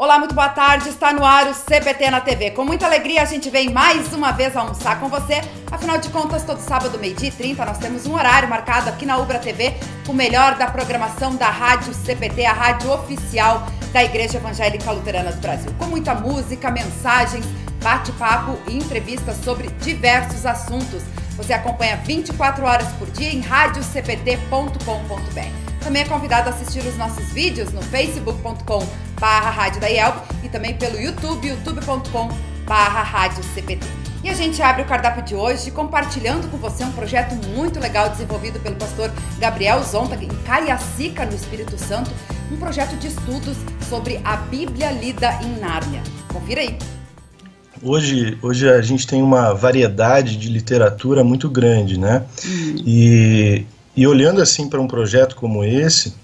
Olá, muito boa tarde, está no ar o CBT na TV. Com muita alegria a gente vem mais uma vez almoçar com você. Afinal de contas, todo sábado, 12h30, nós temos um horário marcado aqui na Ubra TV, o melhor da programação da Rádio CBT, a rádio oficial da Igreja Evangélica Luterana do Brasil. Com muita música, mensagens, bate-papo e entrevistas sobre diversos assuntos. Você acompanha 24 horas por dia em radiocpt.com.br. Também é convidado a assistir os nossos vídeos no facebook.com/Rádio da IELB e também pelo YouTube, youtube.com/RádioCPT. E a gente abre o cardápio de hoje compartilhando com você um projeto muito legal desenvolvido pelo pastor Gabriel Zonta em Cariacica, no Espírito Santo, um projeto de estudos sobre a Bíblia lida em Nárnia. Confira aí. Hoje a gente tem uma variedade de literatura muito grande, né? E olhando assim para um projeto como esse,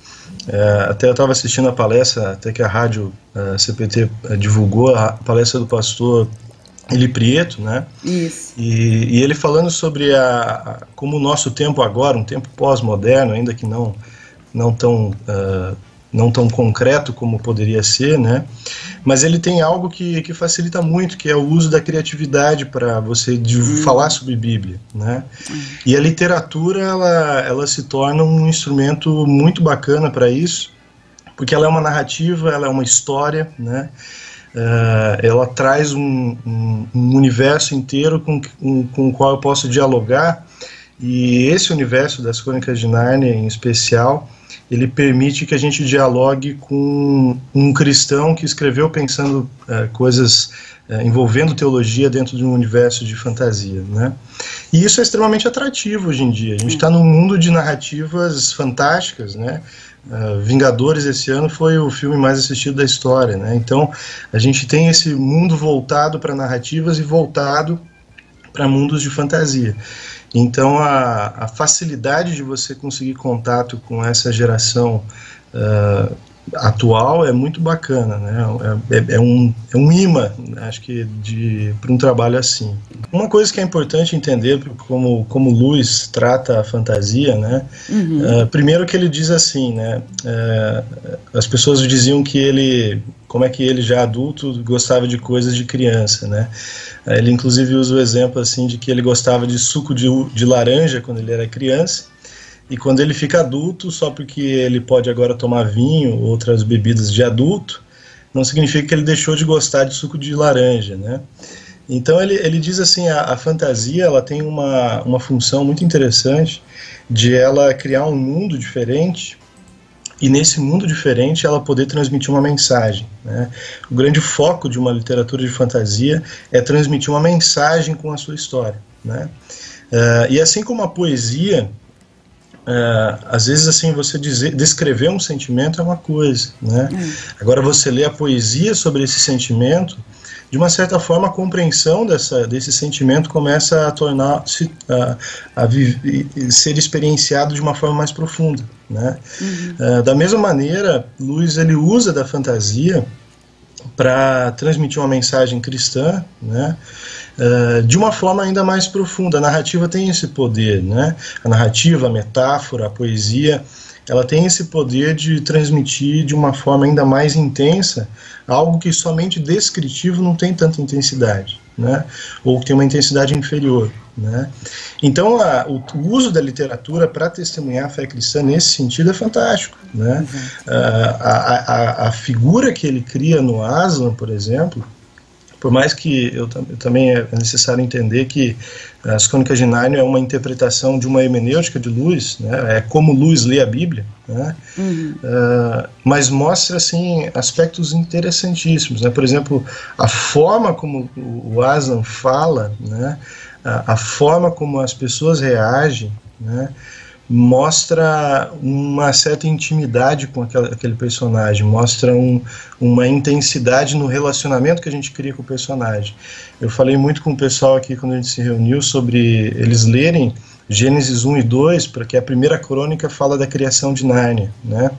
até eu estava assistindo a palestra, até que a Rádio CPT divulgou a palestra do pastor Eli Prieto, né? Isso. E ele falando sobre como o nosso tempo agora, um tempo pós-moderno, ainda que não tão concreto como poderia ser, né? Mas ele tem algo que facilita muito, que é o uso da criatividade para você falar sobre Bíblia, né? E a literatura, ela se torna um instrumento muito bacana para isso, porque ela é uma narrativa, ela é uma história, né? Ela traz um universo inteiro com o qual eu posso dialogar, e esse universo das Crônicas de Nárnia, em especial, ele permite que a gente dialogue com um cristão que escreveu pensando coisas envolvendo teologia dentro de um universo de fantasia, né? E isso é extremamente atrativo hoje em dia. A gente está num mundo de narrativas fantásticas, né? Vingadores esse ano foi o filme mais assistido da história, né? Então a gente tem esse mundo voltado para narrativas e voltado para mundos de fantasia. Então a facilidade de você conseguir contato com essa geração atual é muito bacana, né? É um imã, acho que, para um trabalho assim. Uma coisa que é importante entender como Lewis trata a fantasia, né? Primeiro que ele diz assim, né? As pessoas diziam que ele, como é que ele já adulto gostava de coisas de criança, né? Ele inclusive usa o exemplo assim de que ele gostava de suco de laranja quando ele era criança, e quando ele fica adulto, só porque ele pode agora tomar vinho, outras bebidas de adulto, não significa que ele deixou de gostar de suco de laranja, né? Então ele diz assim, a fantasia, ela tem uma função muito interessante de ela criar um mundo diferente, e nesse mundo diferente ela poder transmitir uma mensagem, né? O grande foco de uma literatura de fantasia é transmitir uma mensagem com a sua história, né? E assim como a poesia, às vezes assim você descrever um sentimento é uma coisa, né? Agora você lê a poesia sobre esse sentimento, de uma certa forma a compreensão desse sentimento começa a tornar-se ser experienciado de uma forma mais profunda, né? Da mesma maneira, Lewis ele usa da fantasia para transmitir uma mensagem cristã, né? De uma forma ainda mais profunda. A narrativa tem esse poder, né? A narrativa, a metáfora, a poesia, ela tem esse poder de transmitir de uma forma ainda mais intensa algo que somente descritivo não tem tanta intensidade, né? Ou que tem uma intensidade inferior, né? Então o uso da literatura para testemunhar a fé cristã nesse sentido é fantástico, né? A figura que ele cria no Aslan, por exemplo, por mais que também é necessário entender que as Crônicas de Nárnia é uma interpretação de uma hermenêutica de Lewis, né? É como Lewis lê a Bíblia, né? Mas mostra assim aspectos interessantíssimos, né? Por exemplo, a forma como o Aslan fala, né? A forma como as pessoas reagem, né? Mostra uma certa intimidade com aquele personagem, mostra uma intensidade no relacionamento que a gente cria com o personagem. Eu falei muito com o pessoal aqui quando a gente se reuniu sobre eles lerem Gênesis 1 e 2, porque a primeira crônica fala da criação de Nárnia, né?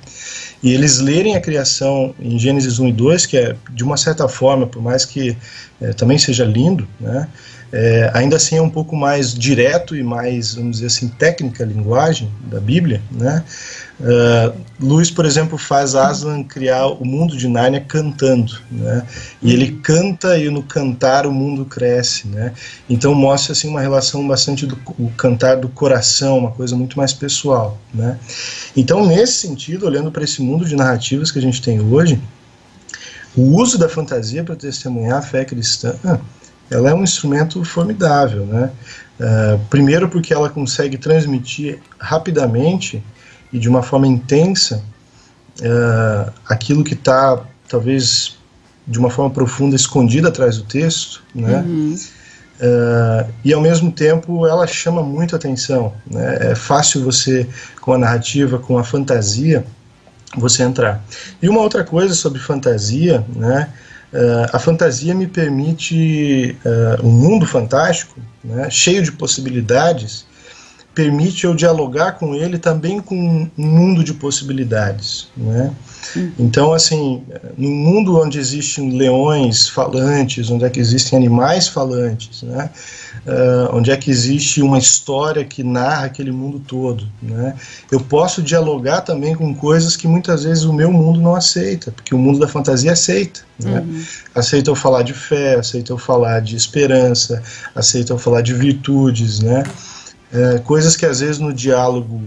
E eles lerem a criação em Gênesis 1 e 2, que é, de uma certa forma, por mais que também seja lindo, né? ainda assim é um pouco mais direto e mais, vamos dizer assim, técnica a linguagem da Bíblia, né? Lewis, por exemplo, faz Aslan criar o mundo de Nárnia cantando, né? E ele canta e no cantar o mundo cresce, né? Então mostra assim uma relação bastante do cantar do coração, uma coisa muito mais pessoal, né? Então, nesse sentido, olhando para esse mundo de narrativas que a gente tem hoje, o uso da fantasia para testemunhar a fé cristã, ela é um instrumento formidável, né? Primeiro porque ela consegue transmitir rapidamente e de uma forma intensa aquilo que está, talvez, de uma forma profunda, escondido atrás do texto, né? E ao mesmo tempo ela chama muito atenção, né? É fácil você, com a narrativa, com a fantasia, você entrar. E uma outra coisa sobre fantasia, né? A fantasia me permite, um mundo fantástico, né, cheio de possibilidades, permite eu dialogar com ele também com um mundo de possibilidades, né? Então, assim, num mundo onde existem leões falantes, onde é que existem animais falantes, né? Onde é que existe uma história que narra aquele mundo todo, né? Eu posso dialogar também com coisas que muitas vezes o meu mundo não aceita, porque o mundo da fantasia aceita, né? Aceita eu falar de fé, aceita eu falar de esperança, aceita eu falar de virtudes, né? Coisas que às vezes no diálogo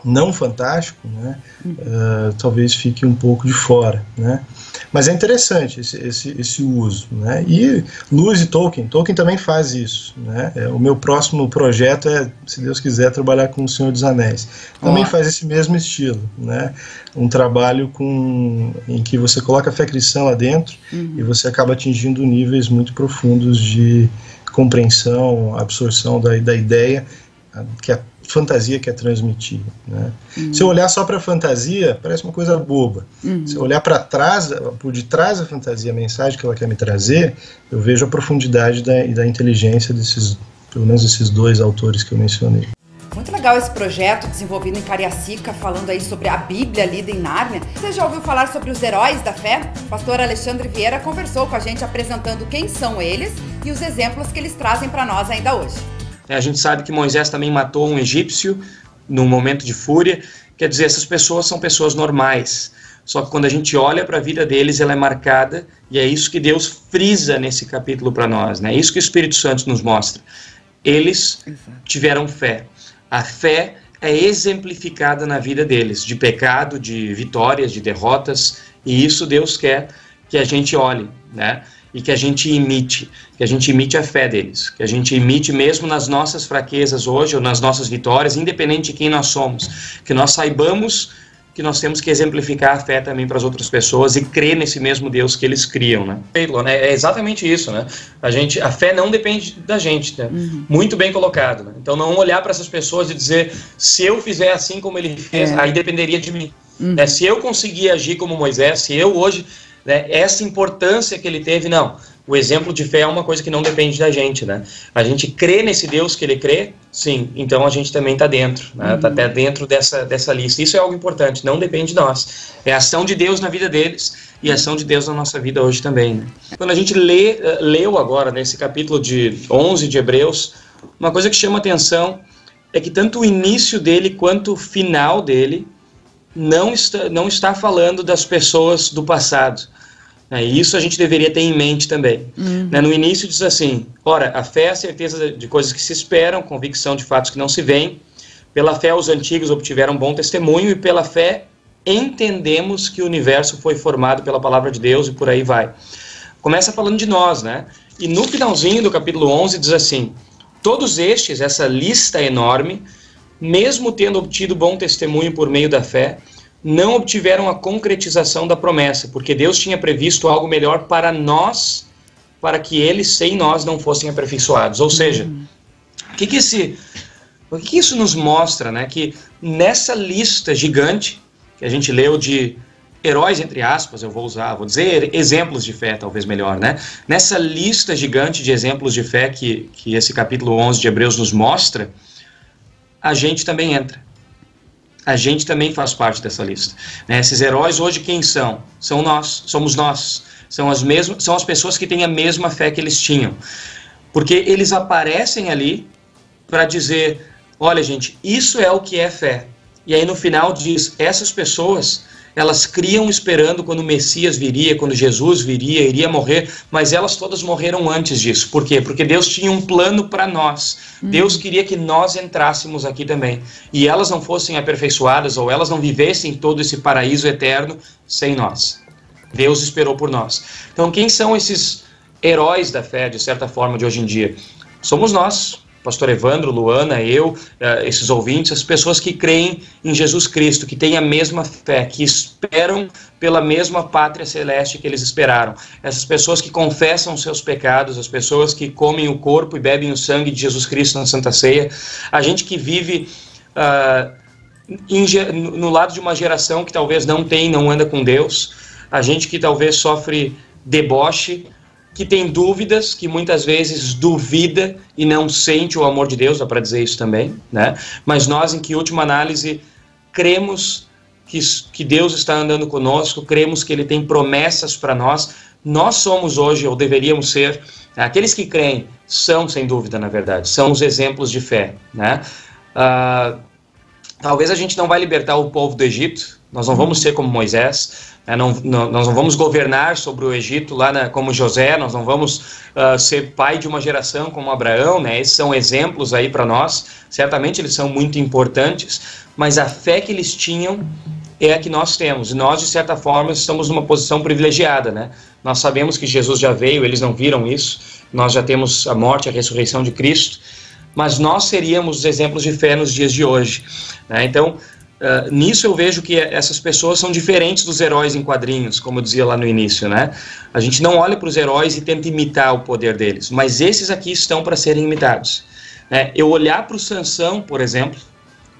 não fantástico, né, talvez fique um pouco de fora, né? Mas é interessante esse uso, né? E Lewis e Tolkien também faz isso, né? O meu próximo projeto é, se Deus quiser, trabalhar com O Senhor dos Anéis. Também faz esse mesmo estilo, né? Um trabalho em que você coloca a fé cristã lá dentro e você acaba atingindo níveis muito profundos de compreensão, absorção da ideia que a fantasia quer transmitir, né? Se eu olhar só para a fantasia, parece uma coisa boba. Se eu olhar para trás, por detrás da fantasia, a mensagem que ela quer me trazer, eu vejo a profundidade da inteligência pelo menos esses dois autores que eu mencionei. Muito legal esse projeto desenvolvido em Cariacica, falando aí sobre a Bíblia lida em Nárnia. Você já ouviu falar sobre os heróis da fé? O pastor Alexandre Vieira conversou com a gente apresentando quem são eles e os exemplos que eles trazem para nós ainda hoje. A gente sabe que Moisés também matou um egípcio num momento de fúria. Quer dizer, essas pessoas são pessoas normais. Só que quando a gente olha para a vida deles, ela é marcada, e é isso que Deus frisa nesse capítulo para nós, né? É isso que o Espírito Santo nos mostra. Eles tiveram fé. A fé é exemplificada na vida deles, de pecado, de vitórias, de derrotas, e isso Deus quer que a gente olhe, né? E que a gente imite a fé deles, que a gente imite mesmo nas nossas fraquezas hoje, ou nas nossas vitórias, independente de quem nós somos, que nós saibamos que nós temos que exemplificar a fé também para as outras pessoas e crer nesse mesmo Deus que eles criam, né? É exatamente isso, né? A fé não depende da gente, né? Muito bem colocado, né? Então não olhar para essas pessoas e dizer, se eu fizer assim como ele fez, aí dependeria de mim. Né? Se eu conseguir agir como Moisés, se eu hoje... Né, essa importância que ele teve, não. O exemplo de fé é uma coisa que não depende da gente, né? A gente crê nesse Deus que ele crê, sim, então a gente também está dentro, né? Tá até dentro dessa lista. Isso é algo importante, não depende de nós. É a ação de Deus na vida deles e a ação de Deus na nossa vida hoje também, né? Quando a gente leu agora, nesse capítulo 11 de Hebreus, uma coisa que chama atenção é que tanto o início dele quanto o final dele não está falando das pessoas do passado. E isso a gente deveria ter em mente também. No início diz assim, ora, a fé é a certeza de coisas que se esperam, convicção de fatos que não se veem. Pela fé os antigos obtiveram bom testemunho e pela fé entendemos que o universo foi formado pela palavra de Deus e por aí vai. Começa falando de nós, né? E no finalzinho do capítulo 11 diz assim, todos estes, essa lista enorme, mesmo tendo obtido bom testemunho por meio da fé, não obtiveram a concretização da promessa, porque Deus tinha previsto algo melhor para nós, para que eles sem nós não fossem aperfeiçoados. Ou seja, o que isso nos mostra, né? Que nessa lista gigante, que a gente leu de heróis, entre aspas, vou dizer exemplos de fé, talvez melhor, né? Nessa lista gigante de exemplos de fé que esse capítulo 11 de Hebreus nos mostra, a gente também entra. A gente também faz parte dessa lista. Né? Esses heróis hoje quem são? São nós, somos nós. São as pessoas que têm a mesma fé que eles tinham. Porque eles aparecem ali para dizer, olha gente, isso é o que é fé. E aí no final diz, essas pessoas, elas criam esperando quando o Messias viria, quando Jesus viria, iria morrer, mas elas todas morreram antes disso. Por quê? Porque Deus tinha um plano para nós. Deus queria que nós entrássemos aqui também. E elas não fossem aperfeiçoadas, ou elas não vivessem todo esse paraíso eterno sem nós. Deus esperou por nós. Então quem são esses heróis da fé, de certa forma, de hoje em dia? Somos nós. Pastor Evandro, Luana, eu, esses ouvintes, as pessoas que creem em Jesus Cristo, que têm a mesma fé, que esperam pela mesma pátria celeste que eles esperaram. Essas pessoas que confessam seus pecados, as pessoas que comem o corpo e bebem o sangue de Jesus Cristo na Santa Ceia, a gente que vive no lado de uma geração que talvez não anda com Deus, a gente que talvez sofre deboche, que tem dúvidas, que muitas vezes duvida e não sente o amor de Deus, dá para dizer isso também, né? Mas nós, em que última análise, cremos que Deus está andando conosco, cremos que Ele tem promessas para nós. Nós somos hoje, ou deveríamos ser, aqueles que creem, são sem dúvida, na verdade, são os exemplos de fé, né? Talvez a gente não vai libertar o povo do Egito, nós não vamos ser como Moisés, nós não vamos governar sobre o Egito lá como José, nós não vamos ser pai de uma geração como Abraão, né? Esses são exemplos aí para nós, certamente eles são muito importantes, mas a fé que eles tinham é a que nós temos, e nós de certa forma estamos numa posição privilegiada, né? Nós sabemos que Jesus já veio, eles não viram isso, nós já temos a morte e a ressurreição de Cristo, mas nós seríamos os exemplos de fé nos dias de hoje, né? Então, nisso eu vejo que essas pessoas são diferentes dos heróis em quadrinhos, como eu dizia lá no início, né? A gente não olha para os heróis e tenta imitar o poder deles, mas esses aqui estão para serem imitados, né? Eu olhar para o Sansão, por exemplo,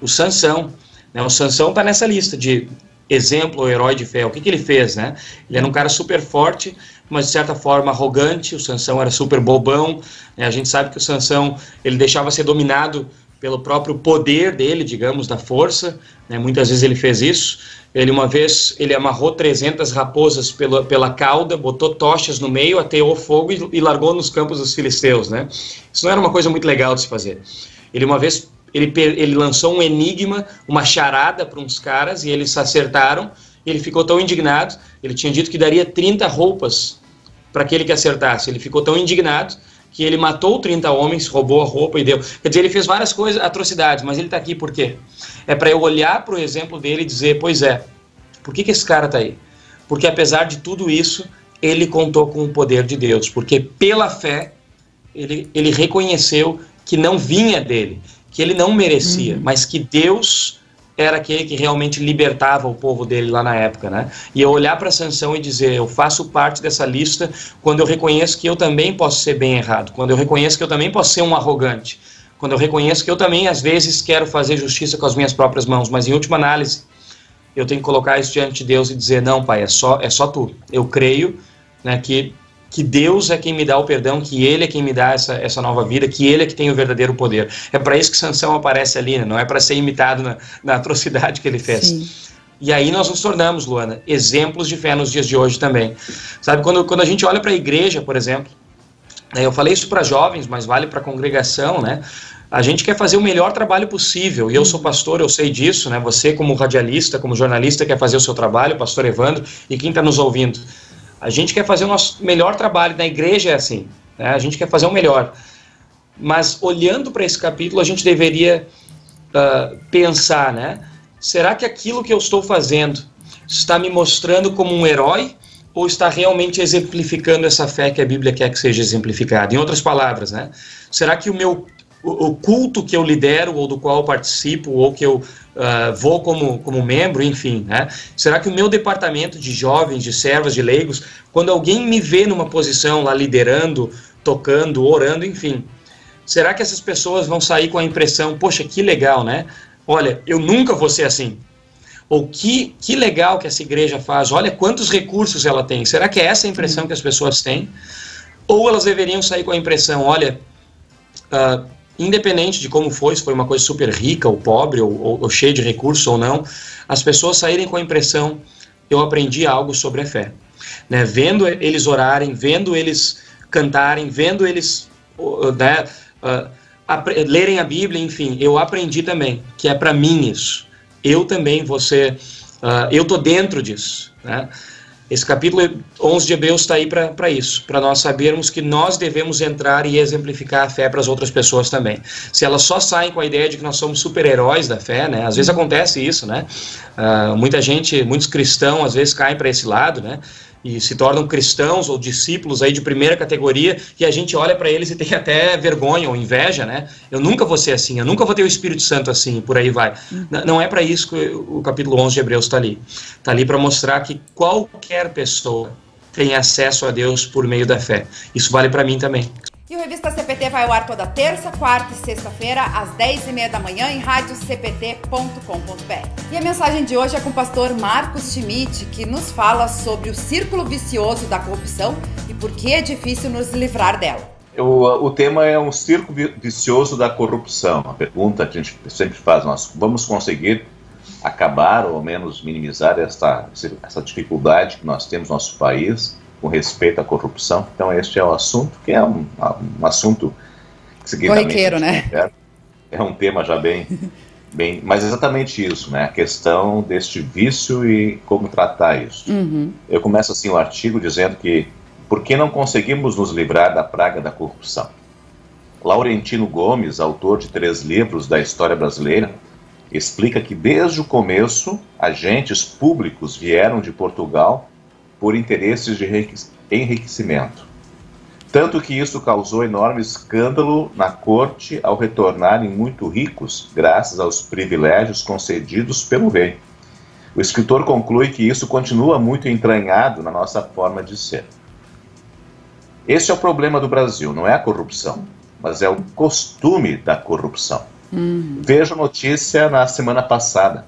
o Sansão está nessa lista de exemplo ou herói de fé. O que ele fez, né? Ele era um cara super forte, mas de certa forma arrogante. O Sansão era super bobão, né? A gente sabe que o Sansão, ele deixava ser dominado pelo próprio poder dele, digamos, da força, né? Muitas vezes ele fez isso. Uma vez ele amarrou 300 raposas pela cauda, botou tochas no meio, ateou fogo e largou nos campos dos filisteus, né? Isso não era uma coisa muito legal de se fazer. Uma vez ele lançou um enigma, uma charada para uns caras, e eles se acertaram, e ele ficou tão indignado, ele tinha dito que daria 30 roupas para aquele que acertasse. Ele ficou tão indignado que ele matou 30 homens, roubou a roupa e deu. Quer dizer, ele fez várias coisas, atrocidades, mas ele está aqui por quê? É para eu olhar para o exemplo dele e dizer, pois é, por que esse cara está aí? Porque apesar de tudo isso, ele contou com o poder de Deus, porque pela fé, ele reconheceu que não vinha dele, que ele não merecia, mas que Deus era aquele que realmente libertava o povo dele lá na época, né? E eu olhar para Sansão e dizer, eu faço parte dessa lista quando eu reconheço que eu também posso ser bem errado, quando eu reconheço que eu também posso ser um arrogante, quando eu reconheço que eu também às vezes quero fazer justiça com as minhas próprias mãos, mas em última análise eu tenho que colocar isso diante de Deus e dizer, não, pai, é só tu. Eu creio, né, que Deus é quem me dá o perdão, que Ele é quem me dá essa nova vida, que Ele é que tem o verdadeiro poder. É para isso que Sansão aparece ali, né? Não é para ser imitado na atrocidade que ele fez. Sim. E aí nós nos tornamos, Luana, exemplos de fé nos dias de hoje também. Sabe, quando a gente olha para a igreja, por exemplo, né, eu falei isso para jovens, mas vale para a congregação, né? A gente quer fazer o melhor trabalho possível, e eu sou pastor, eu sei disso, né? Você como radialista, como jornalista, quer fazer o seu trabalho, pastor Evandro, e quem está nos ouvindo. A gente quer fazer o nosso melhor trabalho, na igreja é assim, né? A gente quer fazer o melhor. Mas olhando para esse capítulo, a gente deveria pensar, né? Será que aquilo que eu estou fazendo está me mostrando como um herói ou está realmente exemplificando essa fé que a Bíblia quer que seja exemplificada? Em outras palavras, né? Será que o culto que eu lidero ou do qual eu participo ou que eu vou como membro, enfim, né? Será que o meu departamento de jovens, de servos, de leigos, quando alguém me vê numa posição lá liderando, tocando, orando, enfim, será que essas pessoas vão sair com a impressão, poxa, que legal, né? Olha, eu nunca vou ser assim. Ou que legal que essa igreja faz, olha quantos recursos ela tem. Será que é essa a impressão que as pessoas têm? Ou elas deveriam sair com a impressão, olha, independente de como foi, se foi uma coisa super rica ou pobre, ou cheia de recursos ou não, as pessoas saírem com a impressão, eu aprendi algo sobre a fé. Né? Vendo eles orarem, vendo eles cantarem, vendo eles né, lerem a Bíblia, enfim, eu aprendi também que é para mim isso. Eu também vou ser, eu tô dentro disso, né? Esse capítulo 11 de Hebreus está aí para isso, para nós sabermos que nós devemos entrar e exemplificar a fé para as outras pessoas também. Se elas só saem com a ideia de que nós somos super-heróis da fé, né? Às vezes acontece isso, né? Muitos cristãos às vezes caem para esse lado, né? E se tornam cristãos ou discípulos aí de primeira categoria, e a gente olha para eles e tem até vergonha ou inveja, né? Eu nunca vou ser assim, eu nunca vou ter o Espírito Santo assim, e por aí vai. Não é para isso que o capítulo 11 de Hebreus está ali. Está ali para mostrar que qualquer pessoa tem acesso a Deus por meio da fé. Isso vale para mim também. E o Revista CPT vai ao ar toda terça, quarta e sexta-feira, às 10h30 da manhã, em radiocpt.com.br. E a mensagem de hoje é com o pastor Marcos Schmidt, que nos fala sobre o círculo vicioso da corrupção e por que é difícil nos livrar dela. O tema é um círculo vicioso da corrupção. A pergunta que a gente sempre faz, nós vamos conseguir acabar ou ao menos minimizar essa dificuldade que nós temos no nosso país com respeito à corrupção? Então este é o assunto, que é um assunto que corriqueiro, né? É um tema já bem, mas exatamente isso, né? A questão deste vício e como tratar isso. Eu começo assim o artigo dizendo que por que não conseguimos nos livrar da praga da corrupção? Laurentino Gomes, autor de 3 livros da história brasileira, explica que desde o começo agentes públicos vieram de Portugal por interesses de enriquecimento. Tanto que isso causou enorme escândalo na corte ao retornarem muito ricos, graças aos privilégios concedidos pelo rei. O escritor conclui que isso continua muito entranhado na nossa forma de ser. Esse é o problema do Brasil, não é a corrupção, mas é o costume da corrupção. Veja a notícia na semana passada.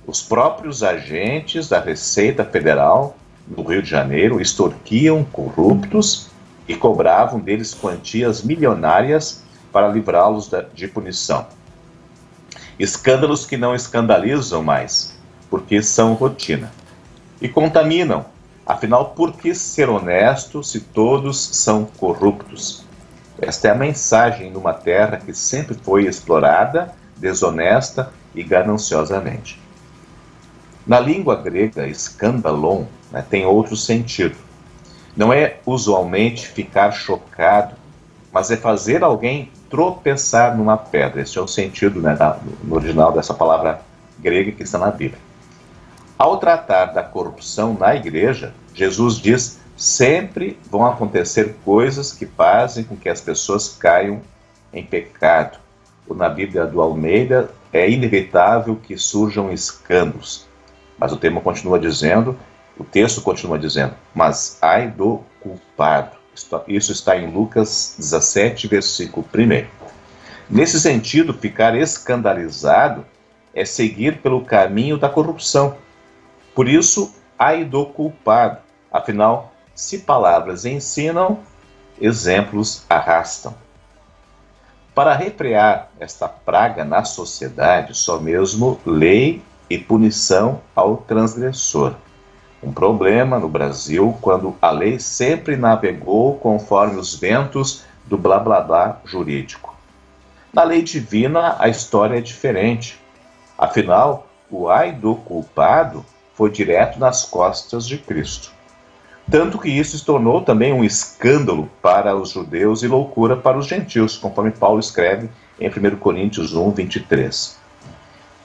Os próprios agentes da Receita Federal no Rio de Janeiro extorquiam corruptos e cobravam deles quantias milionárias para livrá-los de punição. Escândalos que não escandalizam mais, porque são rotina. E contaminam. Afinal, por que ser honesto se todos são corruptos? Esta é a mensagem numa terra que sempre foi explorada, desonesta e gananciosamente. Na língua grega, escandalon, tem outro sentido. Não é usualmente ficar chocado, mas é fazer alguém tropeçar numa pedra. Esse é o sentido, no original dessa palavra grega que está na Bíblia. Ao tratar da corrupção na igreja, Jesus diz: sempre vão acontecer coisas que fazem com que as pessoas caiam em pecado. Ou na Bíblia do Almeida, é inevitável que surjam escândalos. Mas o texto continua dizendo, mas ai do culpado. Isso está em Lucas 17, versículo 1. Nesse sentido, ficar escandalizado é seguir pelo caminho da corrupção. Por isso, ai do culpado. Afinal, se palavras ensinam, exemplos arrastam. Para refrear esta praga na sociedade, só mesmo lei e punição ao transgressor. Um problema no Brasil quando a lei sempre navegou conforme os ventos do blá blá blá jurídico. Na lei divina a história é diferente. Afinal, o ai do culpado foi direto nas costas de Cristo. Tanto que isso se tornou também um escândalo para os judeus e loucura para os gentios, conforme Paulo escreve em 1 Coríntios 1, 23.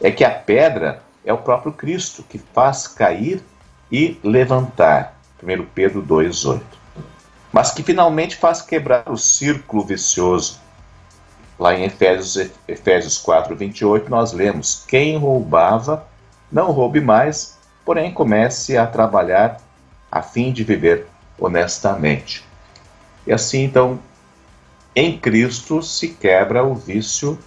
É que a pedra é o próprio Cristo que faz cair e levantar, 1 Pedro 2, 8. Mas que finalmente faz quebrar o círculo vicioso. Lá em Efésios 4, 28, nós lemos: quem roubava, não roube mais, porém comece a trabalhar a fim de viver honestamente. E assim, então, em Cristo se quebra o vício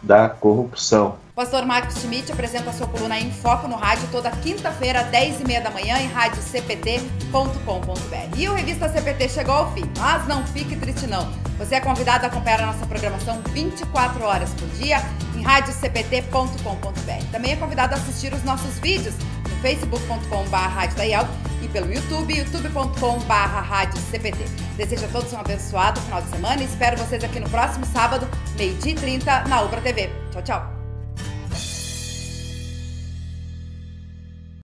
da corrupção. O pastor Marcos Schmidt apresenta a sua coluna Em Foco no rádio toda quinta-feira, 10h30 da manhã, em radiocpt.com.br. E o Revista CPT chegou ao fim, mas não fique triste não. Você é convidado a acompanhar a nossa programação 24 horas por dia em radiocpt.com.br. Também é convidado a assistir os nossos vídeos no facebook.com/radiodaial e pelo YouTube, youtube.com/RádioCPT. Desejo a todos um abençoado final de semana e espero vocês aqui no próximo sábado, 12h30, na Ubra TV. Tchau, tchau!